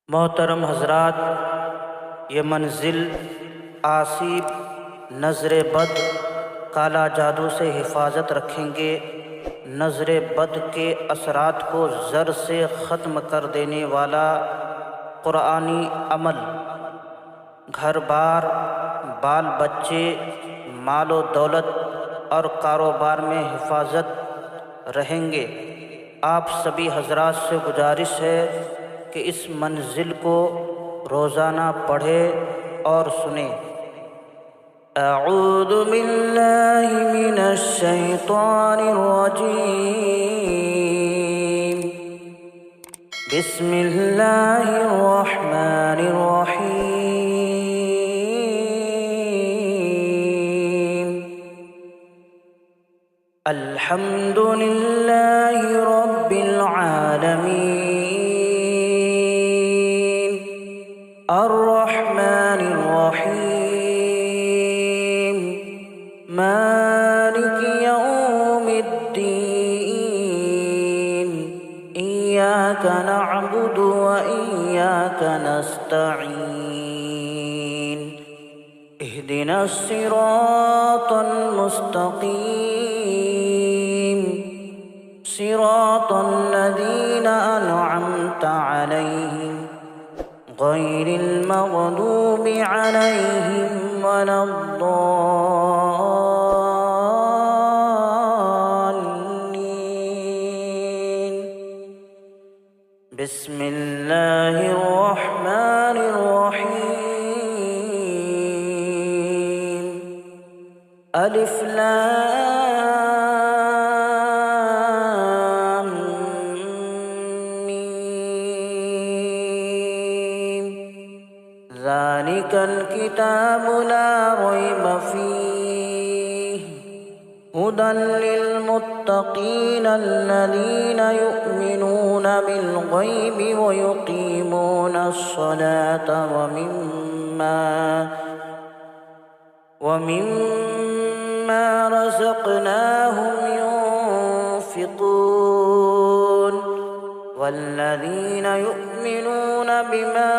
मोहतरम हजरात, ये मंजिल आसिब, नज़र बद, काला जादू से हिफाजत रखेंगे। नज़र बद के असरात को ज़र से ख़त्म कर देने वाला क़ुरानी अमल, घर बार, बाल बच्चे, मालो दौलत और कारोबार में हिफाजत रहेंगे। आप सभी हजरात से गुजारिश है कि इस मंजिल को रोज़ाना पढ़ें और सुने। अऊज़ु बिल्लाहि मिनश शैतानिर रजीम। बिस्मिल्लाहिर रहमानिर रहीम। अल्हम्दुलिल्लाहि रब्बिल आलमीन, अर्रहमानिर रहीम, मालिकि यौमिद्दीन। इय्याका नअबुदु व इय्याका नस्तईन। इहदिनस सिरातल मुस्तक़ीम, सिरातल लज़ीना अनअमता अलैहिम, गैरिल मग़दूबि अलैहिम वलद्दाल्लीन। बिस्मिल्लाहिर रहमानिर रहीम। अलिफ लाम मीम। ज़ालिकल किताबु ला रैब फ़ीह, हुदल लिल मुत्तक़ीन अल्लज़ीना युमिनूना बिल ग़ैबि व युक़ीमूनस स्वलाता व मिम्मा रज़क़नाहुम युनफ़िक़ून। वल्लज़ीना युमिनूना बिमा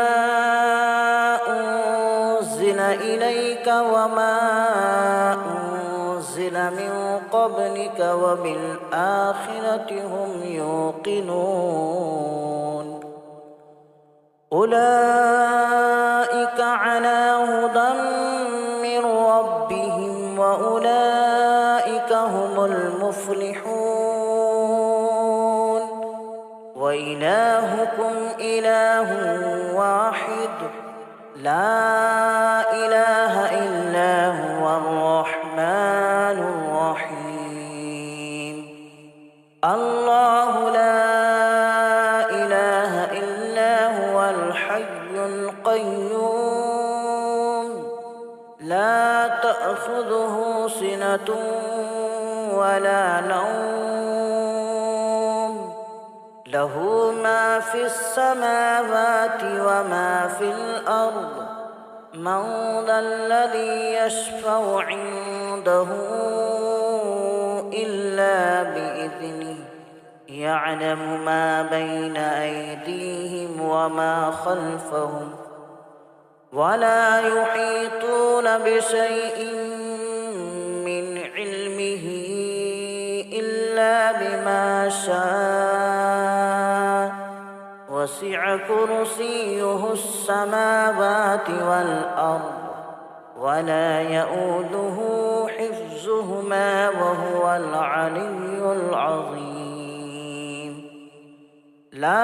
उन्ज़िल इलैका व मा उन्ज़िल मिन क़ब्लिक व बिल आख़िरति हुम युक़िनून। उलाइका अला हुदन मिन रब्बिहिम व उलाइका हुमुल मुफ़्लिहून। व इलाहुकुम इलाहुन वाहिद, ला इलाहा इल्ला हुवर रहमानुर रहीम। अल्लाहु ला इलाहा इल्ला हुवल हय्युल क़य्यूम, ला तअख़ुज़ुहु सिनतुन वला नौम, लहू मा फ़िस समावाति व मा फ़िल अर्द। मन ज़ल्लज़ी यशफ़अु इन्दहु इल्ला बिइज़निहि, यअलमु मा बैन अयदीहिम व मा ख़ल्फ़हुम, वला युहीतून बिशैइन मिन इल्मिहि इल्ला बिमा शाअ। वसिअ कुर्सियुहुस समावाति वल अर्द, वला यऊदुहु हिफ्ज़ुहुमा व हुवल अलिय्युल अज़ीम। ला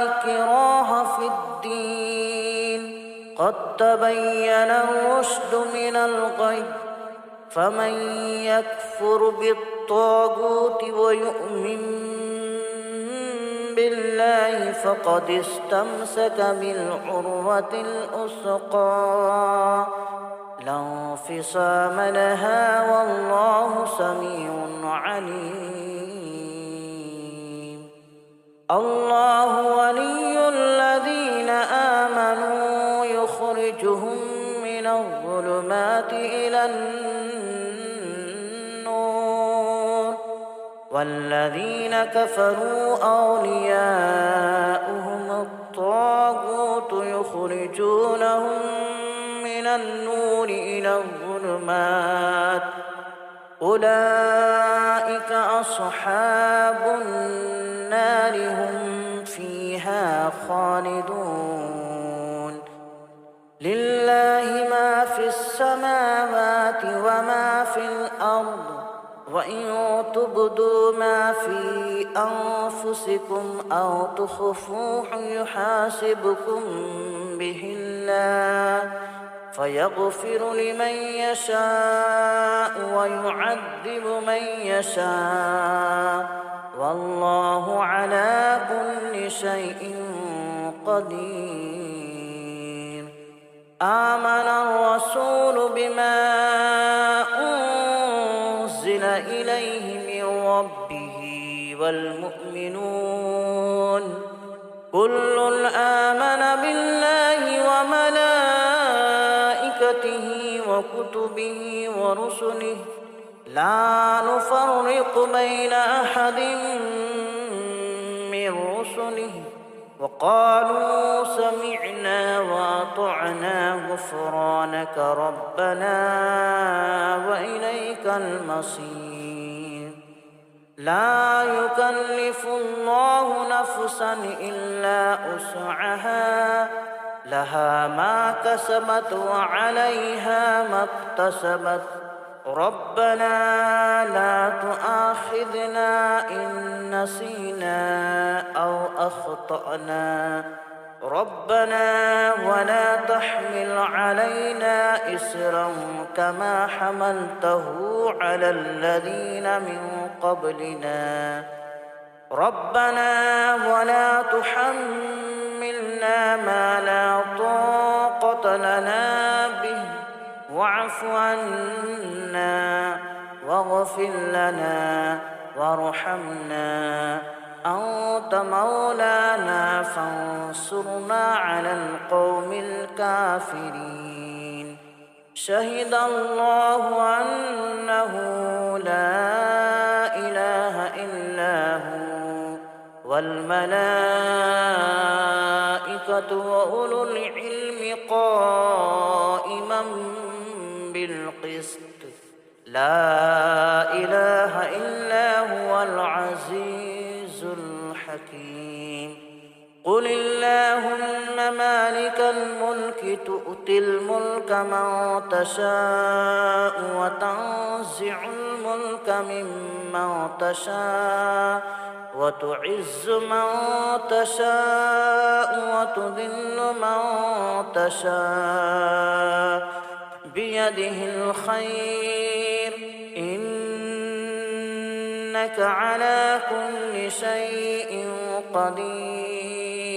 इक्राहा फ़िद्दीन, क़द तबय्यनर रुश्दु मिनल ग़य्। फमन यकफ़ुर बित्ताग़ूति व यु'मिन बिल्लाहि फ़क़द इस्तमसक बिलउर्वतिल वुस्क़ा, ला इंफ़िसाम लहा वल्लाहु समीउन अलीम। अल्लाहु वलियुल लज़ीना आमनू युख़रिजुहुम मिनज़ ज़ुलुमाति इलन नूर, वल्लज़ीना कफ़रू औलियाउहुम الطاغوت يخرجونهم من النور إلى الظلمات أولئك أصحاب النار هم فيها خالدون لله ما في السماوات وما في الأرض وإن تبدوا ما في أنفسكم أو تخفوه يحاسبكم به الله فيغفر لمن يشاء ويعذب من يشاء والله على كل شيء قدير آمن الرسول بما أنزل إليه من ربه والمؤمنون كل آمن بالله وملائكته وكتبه ورسله لا نفرق بين أحد من رسله وقالوا سمعنا وأطعنا غفرانك ربنا وإليك المصير لا يكلف الله نفسا إلا وسعها لها ما كسبت وعليها ما اكتسبت ربنا لا تؤاخذنا إن نسينا أو أخطأنا ربنا ولا تحمل علينا إسرا كما حملته على الذين من قبلنا ربنا ولا تحملنا ما لا طاقة لنا به واعف عنا واغفر لنا وارحمنا أنت مولانا فانصرنا على القوم الكافرين شهد الله أنه لا إله إلا هو والملائكة وأولو العلم قائما بالقسط لا إله إلا هو العزيز الحكيم قل اللهم مالك الملك تؤتي الملك من تشاء وتنزع الملك ممن تشاء وتعز من تشاء وتذل من تشاء بيده الخير إنك على كل شيء قدير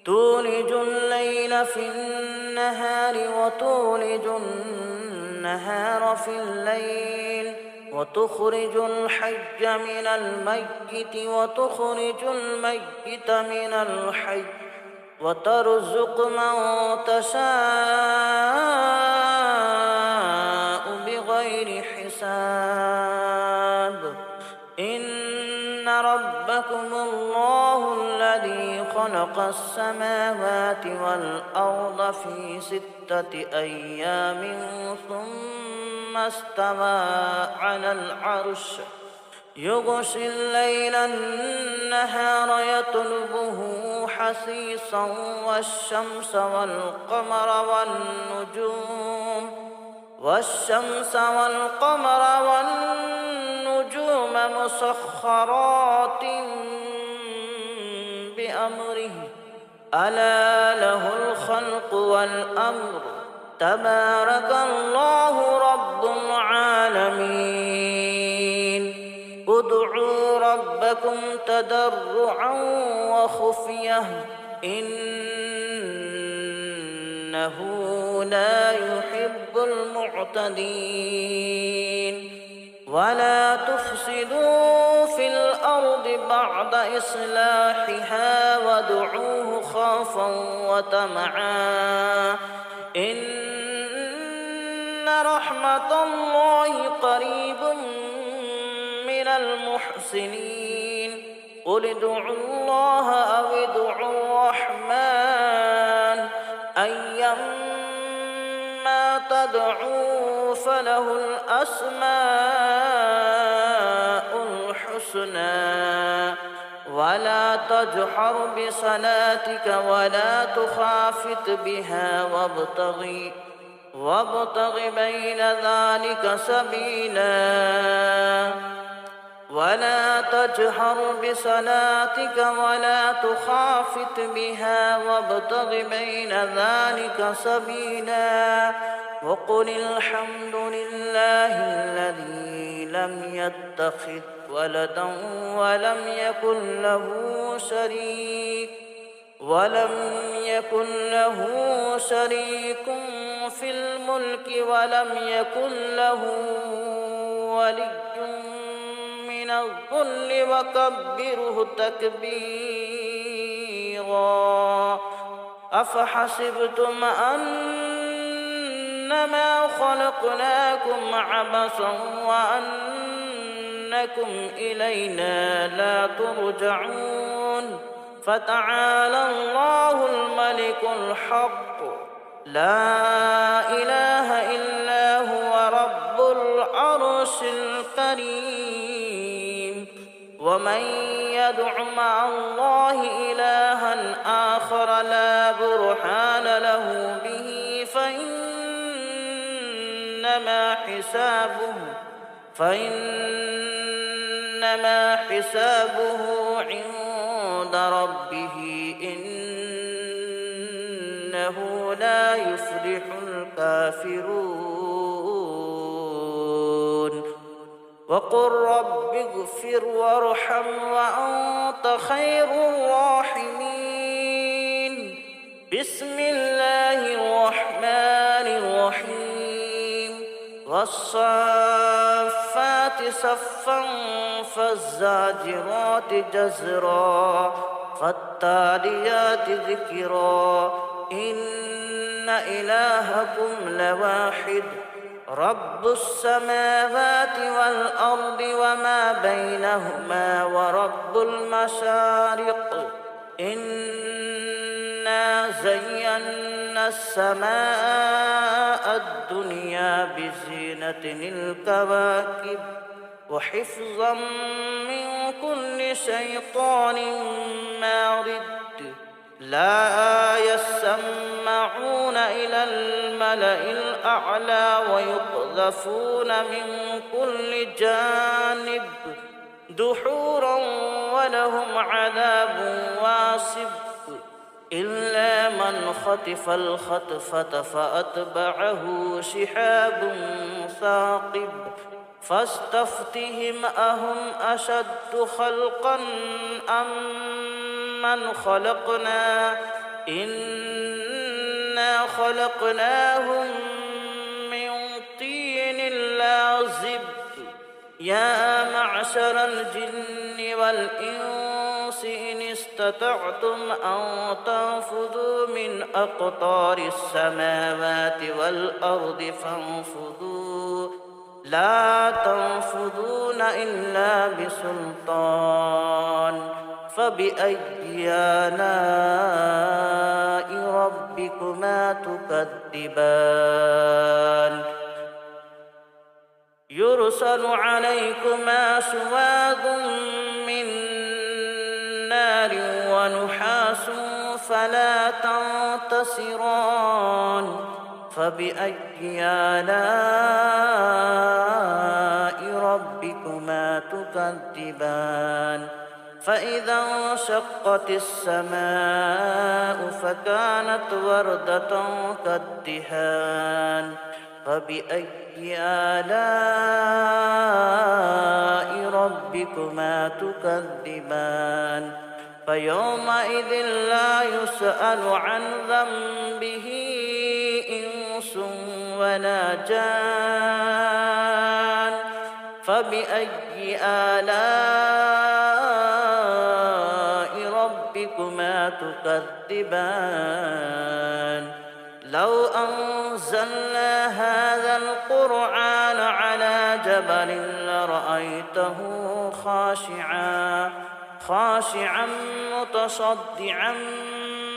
تولج الليل في النهار وتولج النهار في الليل وتخرج الحي من الميت وتخرج الميت من الحي وترزق من تشاء بغير حساب إن ربكم الله الذي خلق السماوات والأرض في 6 أيام ثم استوى على العرش يغشي الليل النهار يطلبه حثيثا والشمس والقمر والنجوم مسخرات بأمره ألا له الخلق والأمر تبارك الله رب العالمين ادعوا ربكم تضرعا وخفية إنه لا يحب المعتدين ولا تفسدوا في الأرض بعد إصلاحها وادعوه خوفا وطمعا إن رحمة الله قريب من المحسنين قل ادعوا الله أو ادعوا تدعوا فله الأسماء الحسنى ولا تجهر بصلاتك ولا تخافت بها وابتغ بين ذلك سبيلا ولا تجهر بصلاتك ولا تخافت بها وابتغ بين ذلك سبيلا وقل الحمد لله الذي لم يتخذ ولدا ولم يكن له شريك في الملك ولم يكن له ولي من الذل وكبره تكبيرا أفحسبتم أنما خلقناكم عبثا وأنكم إلينا لا ترجعون فتعالى الله الملك الحق لا إله إلا هو رب العرش الكريم ومن يدع مع الله إلها آخر لا برهان له به فإنما حسابه عند ربه إنه لا يفلح الكافرون وقل رب اغفر وارحم وأنت خير الراحمين بسم الله الرحمن الرحيم والصافات صفا فالزاجرات جزرا فالتاليات ذكرا إن إلهكم لواحد رب السماوات والأرض وما بينهما ورب المشارق إنا زينا السماء الدنيا بزينة الكواكب وحفظا من كل شيطان مارد لا يسمعون إلى الملأ الأعلى ويقذفون من كل جانب دحورا ولهم عذاب واصب إلا من خطف الخطفة فأتبعه شهاب ثاقب فاستفتهم أهم أشد خلقا أم من خلقنا إنا خلقناهم من طين لازب يا معشر الجن والإنس إن استطعتم أن تنفذوا من أقطار السماوات والأرض فانفذوا لا تنفذون إلا بسلطان فبأي آلاء ربكما تكذبان يرسل عليكما شواظ من نار ونحاس فلا تنتصران فبأي آلاء ربكما تكذبان فإذا انشقت السماء فكانت وردة كالدهان فبأي آلاء ربكما تكذبان فيومئذ لا يسأل عن ذنبه إنس ولا جان فبأي آلاء ربكما تكذبان لو أنزلنا هذا القرآن على جبل لرأيته خاشعا متصدعا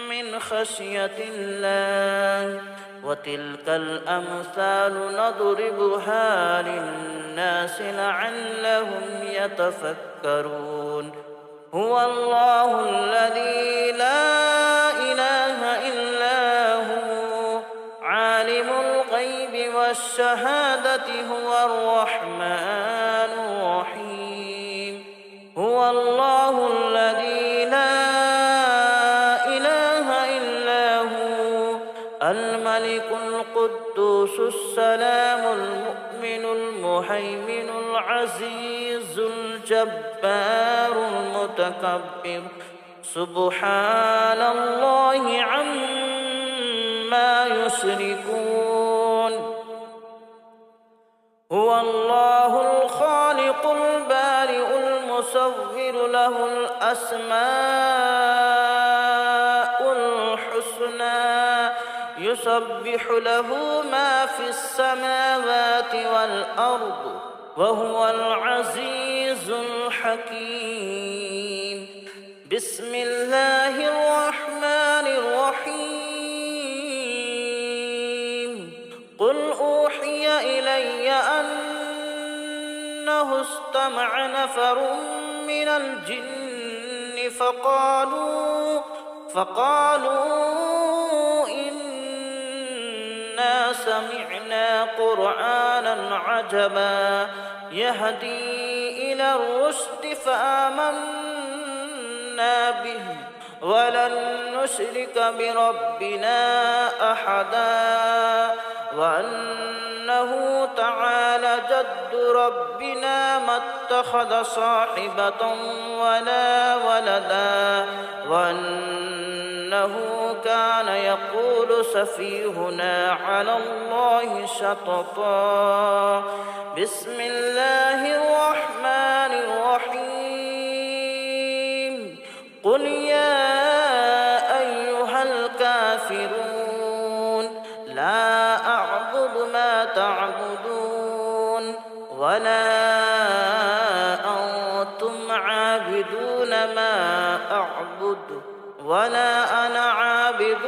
من خشية الله وتلك الأمثال نضربها للناس لعلهم يتفكرون هو الله الذي لا إله إلا هو عالم الغيب والشهادة هو الرحمن الرحيم هو الله الذي لا إله إلا هو الملك القدوس السلام المؤمن المهيمن العزيز الجبار المتكبر سبحان الله عما يشركون هو الله الخالق البارئ المصور له الأسماء الحسنى يسبح له ما في السماوات والأرض وهو العزيز الحكيم بسم الله الرحمن الرحيم قل أوحي إلي أنه استمع نفر من الجن فقالوا إنا سمعنا قرآنا عجبا يهدي إلى الرشد فآمنا به ولن نشرك بربنا أحدا وأنه تعالى جد ربنا ما اتخذ صاحبة ولا ولدا وأنه كان يقول سفيهنا على الله شططا بسم الله الرحمن الرحيم قل يا أيها الكافرون لا أعبد ما تعبدون ولا أنتم عابدون ما أعبد ولا أنا عابد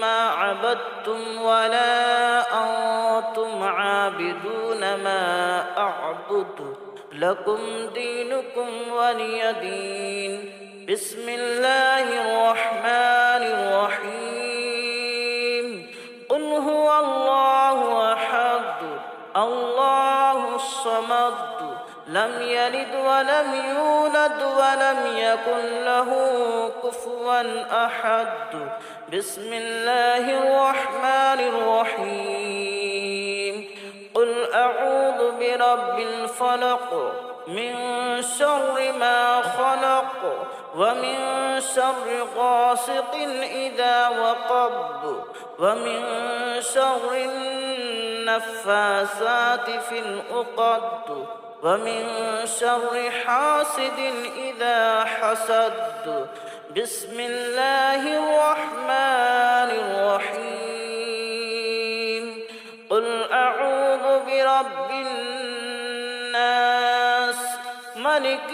ما عبدتم ولا أنتم عابدون ما أعبد لكم دينكم ولي دين بسم الله الرحمن الرحيم قل هو الله أحد الله الصمد لم يلد ولم يولد ولم يكن له كفوا أحد بسم الله الرحمن الرحيم قل أعوذ برب الفلق من شر ما خلق ومن شر غاسق إذا وقب ومن شر النفاثات في العقد ومن شر حاسد إذا حسد بسم الله الرحمن الرحيم قل أعوذ برب الناس ملك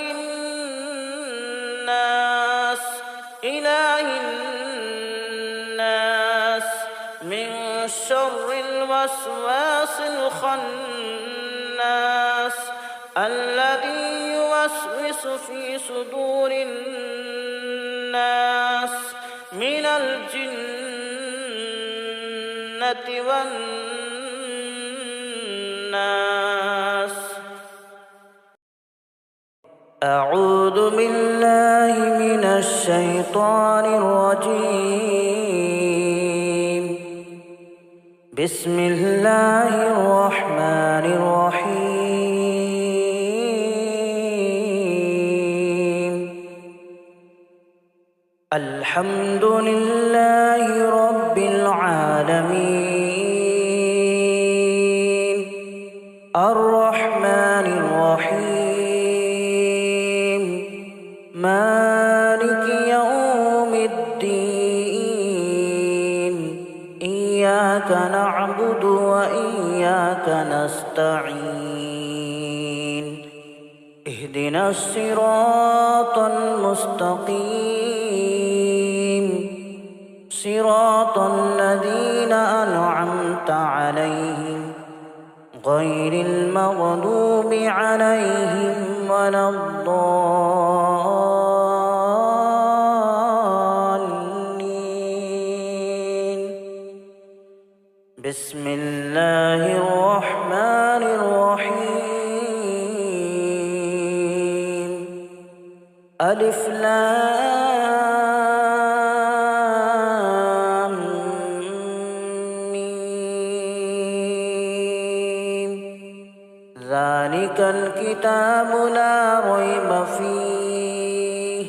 الناس إله الناس من شر الوسواس الخناس الذي يوسوس في صدور الناس من الجنة والناس أعوذ بالله من الشيطان الرجيم بسم الله الرحمن الرحيم الحمد لله رب العالمين الرحمن الرحيم مالك يوم الدين إياك نعبد وإياك نستعين اهدنا الصراط المستقيم صراط الذين أنعمت عليهم غير المغضوب عليهم ولا الضالين. بسم الله الرحمن الرحيم. ألف لام ميم. ذلك الكتاب لا ريب فيه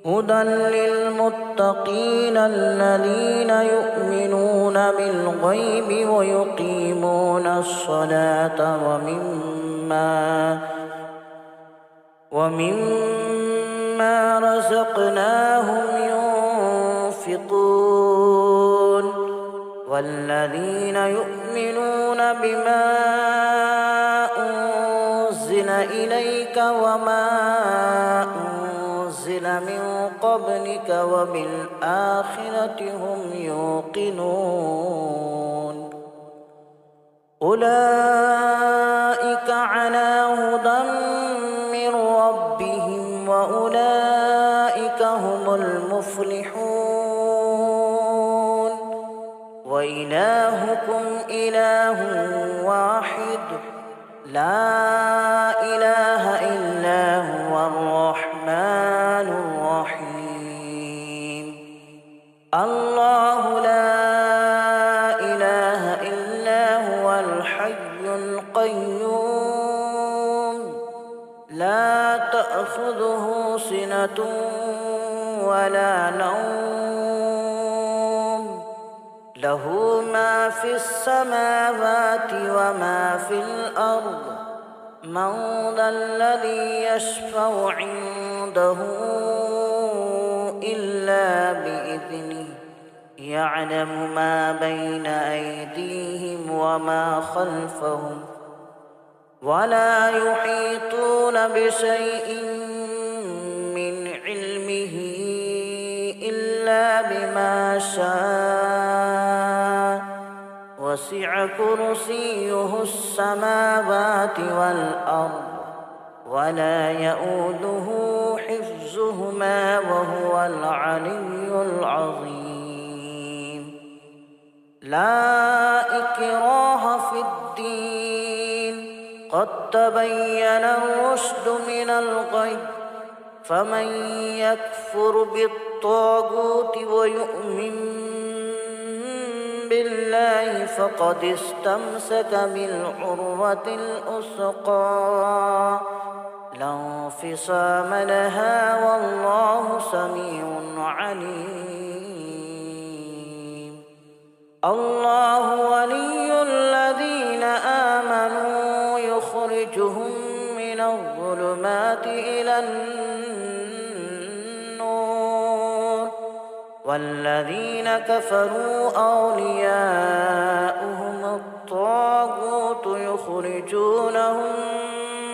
هدى للمتقين الذين يؤمنون بالغيب ويقيمون الصلاة ومما رزقناهم ينفقون. والذين يؤمنون بما أنزل إليك وما أنزل من قبلك وبالآخرة هم يوقنون. أولئك على هدى من ربهم وأولئك هم المفلحون. وإلهكم إله واحد لا إله إلا هو الرحمن الرحيم. الله لا إله إلا هو الحي القيوم لا تأخذه سنة ولا نوم له ما في السماوات وما في الأرض. من ذا الذي يشفع عنده إلا بإذنه يعلم ما بين أيديهم وما خلفهم ولا يحيطون بشيء من علمه إلا بما شاء وسع كرسيه السماوات والأرض ولا يؤوده حفظهما وهو العلي العظيم. لا إكراه في الدين قد تبين الرشد من الغي. فمن يكفر بالطاغوت ويؤمن بالله فقد استمسك بالعروة الوثقى لا انفصام لها والله سميع عليم. الله ولي الذين آمنوا يخرجهم من الظلمات إلى النور. والذين كفروا أولياؤهم الطاغوت يخرجونهم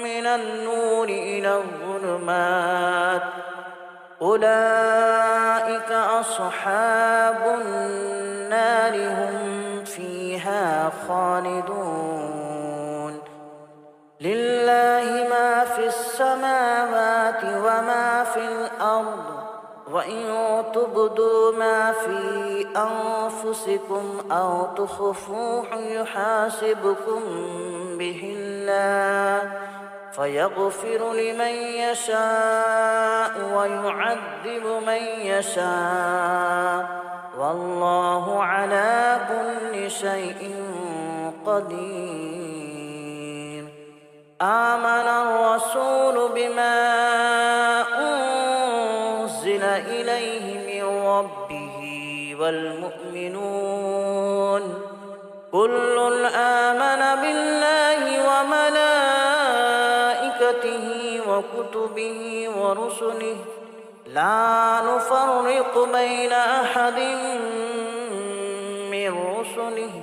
من النور إلى الظلمات. أولئك أصحاب النار هم فيها خالدون. لله ما في السماوات وما في الأرض وإن تبدوا ما في أنفسكم أو تخفوه يحاسبكم به الله فيغفر لمن يشاء ويعذب من يشاء والله على كل شيء قدير. آمن الرسول بما أنزل إليه من ربه والمؤمنون كل آمن بالله وملائكته وكتبه ورسله لا نفرق بين أحد من رسله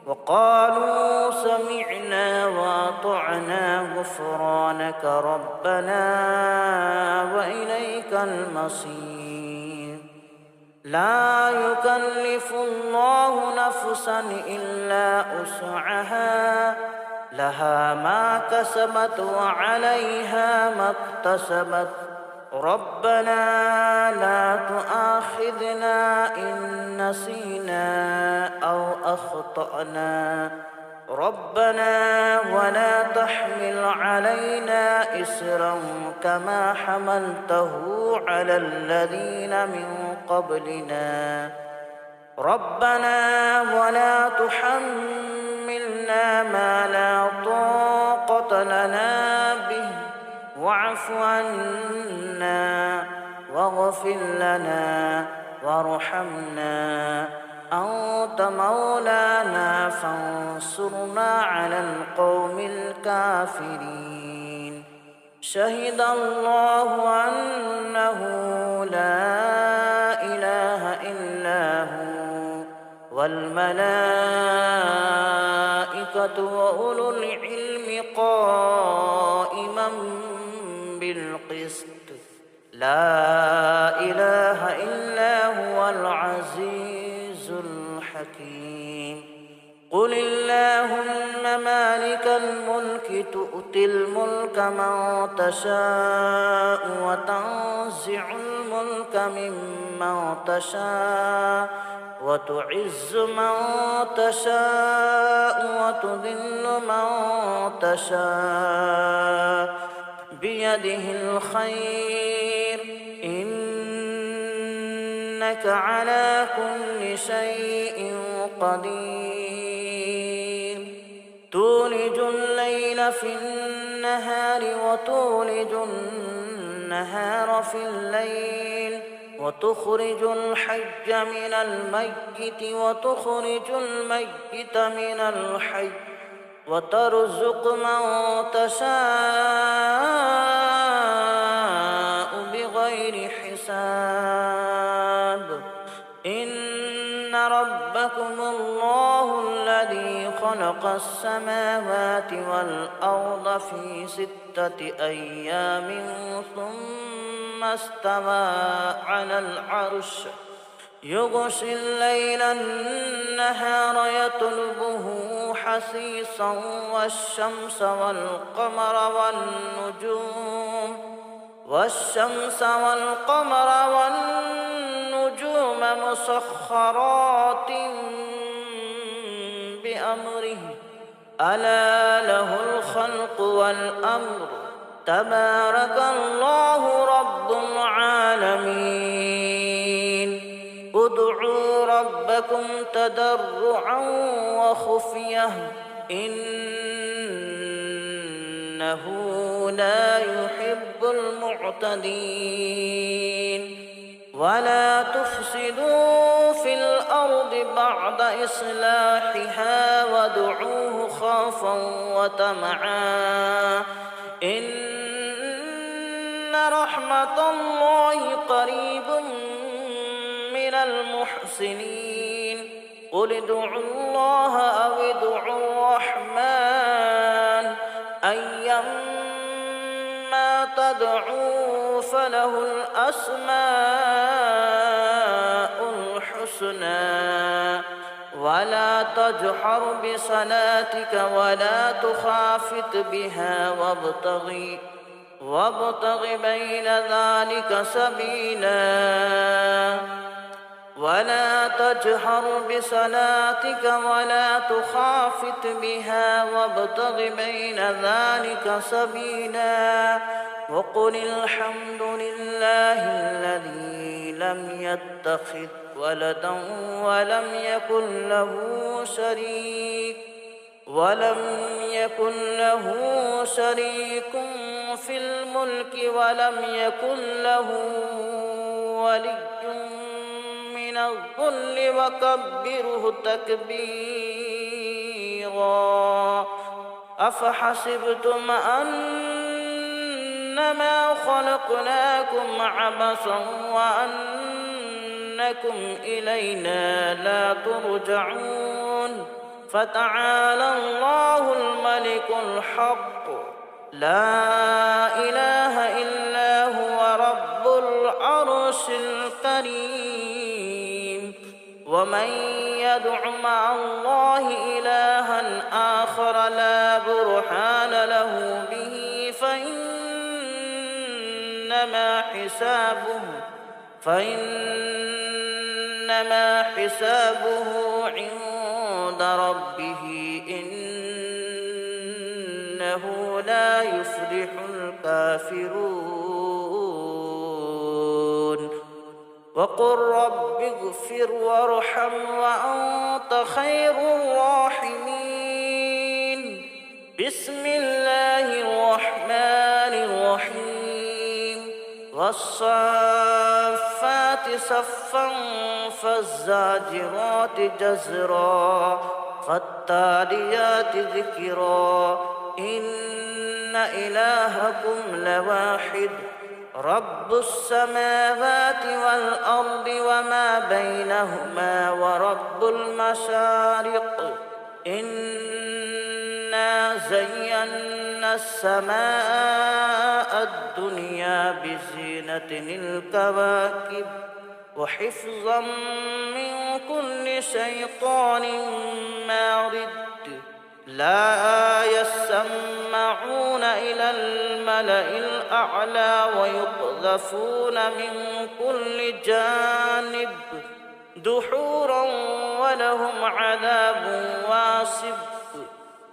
وقالوا سمعنا وأطعنا غفرانك ربنا وإليك المصير. لا يكلف الله نفسا إلا وسعها لها ما كسبت وعليها ما اكتسبت ربنا لا تؤاخذنا إن نسينا أو أخطأنا ربنا ولا تحمل علينا إسرا كما حملته على الذين من قبلنا ربنا ولا تحملنا ما لا طاقة لنا به واعف عنا واغفر لنا وارحمنا أنت مولانا فانصرنا على القوم الكافرين شهد الله أنه لا إله إلا هو والملائكة وأولو العلم قائما بالقسط لا إله إلا هو العزيز الحكيم قل اللهم مالك الملك تؤتي الملك من تشاء وتنزع الملك ممن تشاء وتعز من تشاء وتذل من تشاء بيده الخير إنك على كل شيء قدير تولج الليل في النهار وتولج النهار في الليل وتخرج الحي من الميت وتخرج الميت من الحي وترزق من تشاء بغير حساب إن ربكم الله الذي خلق السماوات والأرض في 6 أيام ثم استوى على العرش يغشي الليل النهار يطلبه حثيثا والشمس والقمر والنجوم مسخرات بأمره ألا له الخلق والأمر تبارك الله رب العالمين ادعوا ربكم تضرعا وخفية إنه لا يحب المعتدين ولا تفسدوا في الأرض بعد إصلاحها وادعوه خوفا وطمعا إن رحمة الله قريب من المحسنين قل ادعوا الله أو ادعوا الرحمن أيما تدعوا فله الأسماء الحسنى ولا تجهر بصلاتك ولا تخافت بها وابتغ بين ذلك سبيلا ولا تجهر بصلاتك ولا تخافت بها وابتغ بين ذلك سبيلا وقل الحمد لله الذي لم يتخذ ولدا ولم يكن له شريك في الملك ولم يكن له ولي من الذل وكبره تكبيرا أفحسبتم أنما خلقناكم عبثا وأنكم إلينا لا ترجعون فتعالى الله الملك الحق لا إله إلا هو رب العرش الكريم ومن يدع مع الله إلها آخر لا برهان له به فإنما حسابه عند ربه إنه لا يفلح الكافرون وقل رب اغفر وارحم وأنت خير الراحمين بسم الله الرحمن الرحيم والصافات صفا فالزاجرات جزرا فالتاليات ذكرا إن إلهكم لواحد رب السماوات والأرض وما بينهما ورب المشارق إنا زينا السماء الدنيا بزينة الكواكب وحفظا من كل شيطان مارد لا يسمعون إلى الملأ الأعلى ويقذفون من كل جانب دحورا ولهم عذاب واصب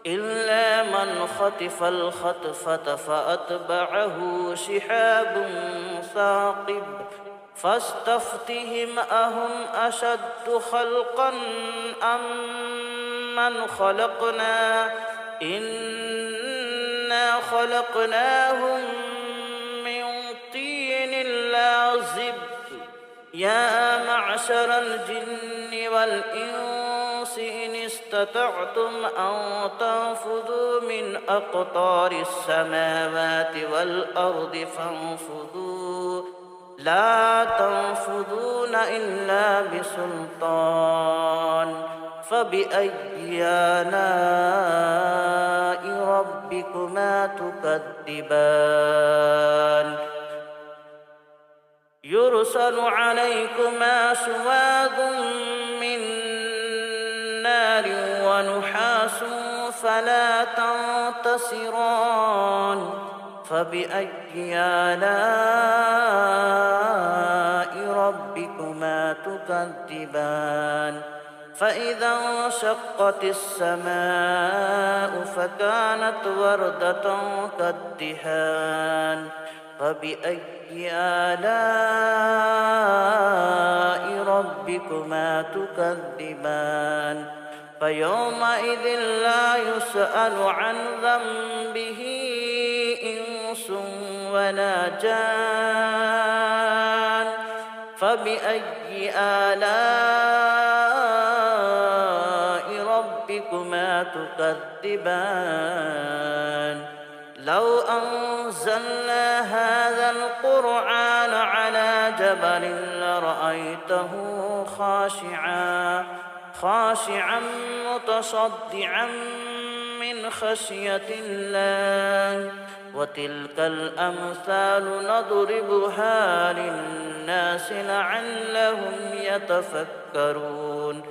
إلا من خطف الخطفة فأتبعه شهاب ثاقب فاستفتهم أهم أشد خلقا أم من خلقنا إنا خلقناهم من طين لازب يا معشر الجن والإنس إن استطعتم أن تنفذوا من أقطار السماوات والأرض فانفذوا لا تنفذون إلا بسلطان فبأي آلاء ربكما تكذبان يرسل عليكما شواظ من نار ونحاس فلا تنتصران فبأي آلاء ربكما تكذبان فإذا انشقت السماء فكانت وردة كالدهان فبأي آلاء ربكما تكذبان فيومئذ لا يسأل عن ذنبه إنس ولا جان فبأي آلاء ربكما تكذبان لو أنزلنا هذا القرآن على جبل لرأيته خاشعا متصدعا من خشية الله وتلك الأمثال نضربها للناس لعلهم يتفكرون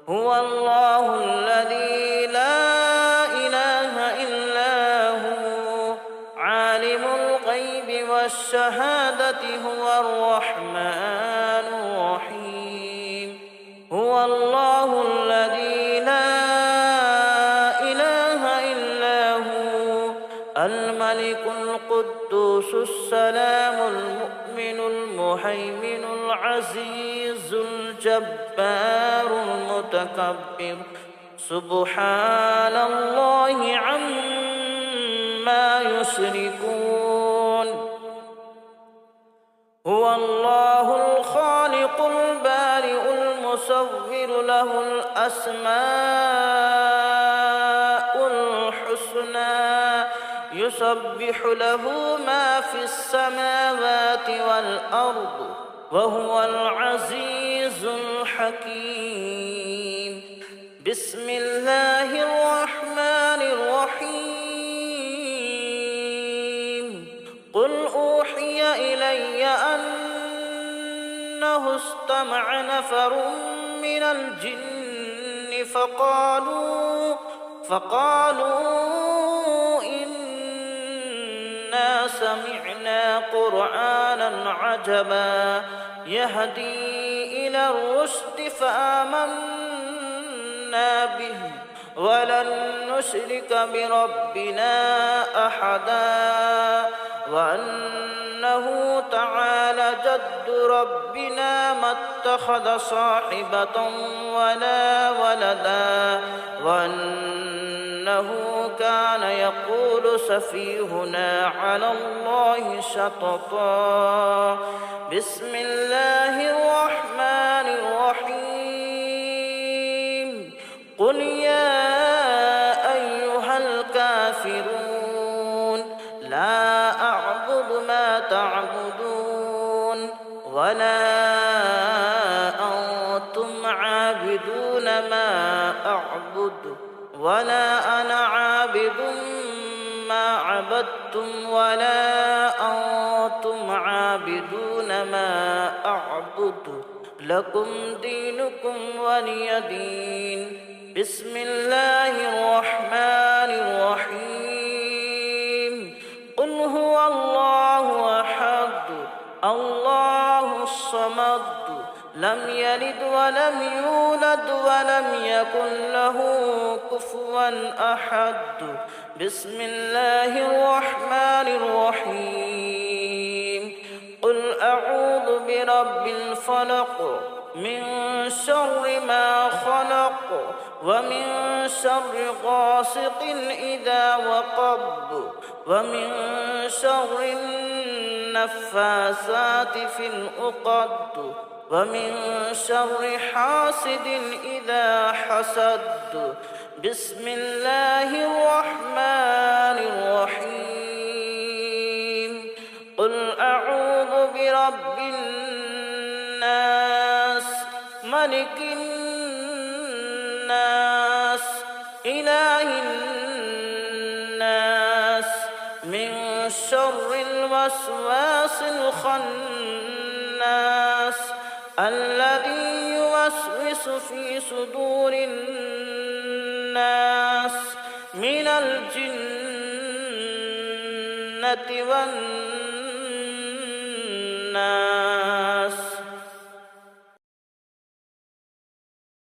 هو الله الذي لا إله إلا هو عالم الغيب والشهادة هو الرحمن الرحيم هو الله الذي لا إله إلا هو الملك القدوس السلام المؤمن المهيمن العزيز الجبار المتكبر سبحان الله عما يشركون هو الله الخالق البارئ المصور له الأسماء الحسنى يسبح له ما في السماوات والأرض وهو العزيز الحكيم بسم الله الرحمن الرحيم قل أوحي إلي أنه استمع نفر من الجن فقالوا إنا سمعنا قرآنا عجبا يهدي إلى الرشد فآمنا به ولن نشرك بربنا أحدا وأنه تعالى جد ربنا ما اتخذ صاحبة ولا ولدا وأنه كان يقول سفيهنا على الله شططا. بسم الله الرحمن الرحيم. قل يا أيها الكافرون لا أعبد ما تعبدون ولا أنتم عابدون ما أعبد ولا أنا عابد ما عبدتم ولا أنتم عابدون ما أعبد لكم دينكم ولي دين. بسم الله الرحمن الرحيم. قل هو الله أحد الله الصمد لم يلد ولم يولد ولم يكن له كفوا أحد. بسم الله الرحمن الرحيم. قل أعوذ برب الفلق من شر ما خلق ومن شر غاسق إذا وقب ومن شر النفاثات في العقد ومن شر حاسد إذا حسد. بسم الله الرحمن الرحيم. قل أعوذ برب الناس ملك الناس إله الناس من شر الوسواس الخناس الذي يوسوس في صدور الناس من الجنة والناس.